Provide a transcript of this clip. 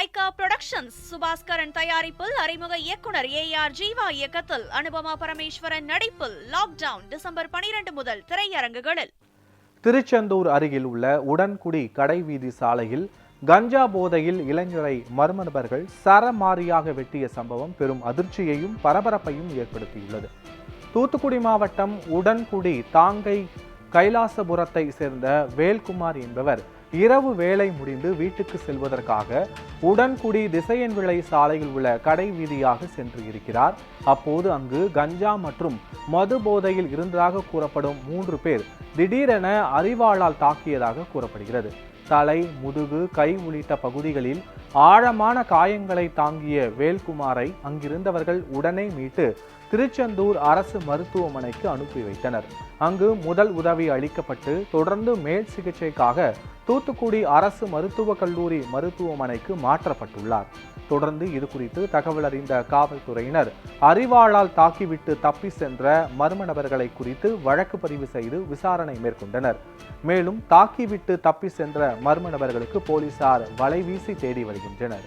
Lyca productions Subaskaran தயாரிப்பில் அறிமுக இயக்குனர் ஏஆர் ஜீவா இயக்கத்தில் அனுபமா பரமேஸ்வரன் நடிப்பில் லாக்டவுன் டிசம்பர் 12 முதல் திரையரங்குகளில். திருச்செந்தூர் அருகில் உள்ள உடன்குடி கடைவீதி சாலையில் கஞ்சா போதையில் இளைஞரை மர்ம நபர்கள் சரமாரியாக வெட்டிய சம்பவம் பெரும் அதிர்ச்சியையும் பரபரப்பையும் ஏற்படுத்தியுள்ளது. தூத்துக்குடி மாவட்டம் உடன்குடி தாங்கை கைலாசபுரத்தை சேர்ந்த வேல்குமார் என்பவர் இரவு வேலை முடிந்து வீட்டுக்கு செல்வதற்காக உடன்குடி திசையன்விளை சாலையில் உள்ள கடை வீதியாக சென்று இருக்கிறார். அப்போது அங்கு கஞ்சா மற்றும் மது போதையில் இருந்ததாக கூறப்படும் 3 பேர் திடீரென அரிவாளால் தாக்கியதாக கூறப்படுகிறது. தலை, முதுகு, கை உள்ளிட்ட பகுதிகளில் ஆழமான காயங்களை தாங்கிய வேல்குமாரை அங்கிருந்தவர்கள் உடனே மீட்டு திருச்செந்தூர் அரசு மருத்துவமனைக்கு அனுப்பி வைத்தனர். அங்கு முதல் உதவி அளிக்கப்பட்டு தொடர்ந்து மேல் சிகிச்சைக்காக தூத்துக்குடி அரசு மருத்துவக் கல்லூரி மருத்துவமனைக்கு மாற்றப்பட்டுள்ளார். தொடர்ந்து இது குறித்து தகவல் அறிந்த காவல்துறையினர் அரிவாளால் தாக்கிவிட்டு தப்பி சென்ற மர்ம நபர்களை குறித்து வழக்கு பதிவு செய்து விசாரணை மேற்கொண்டனர். மேலும் தாக்கிவிட்டு தப்பி சென்ற மர்ம நபர்களுக்கு போலீசார் வலைவீசி தேடி வருகின்றனர்.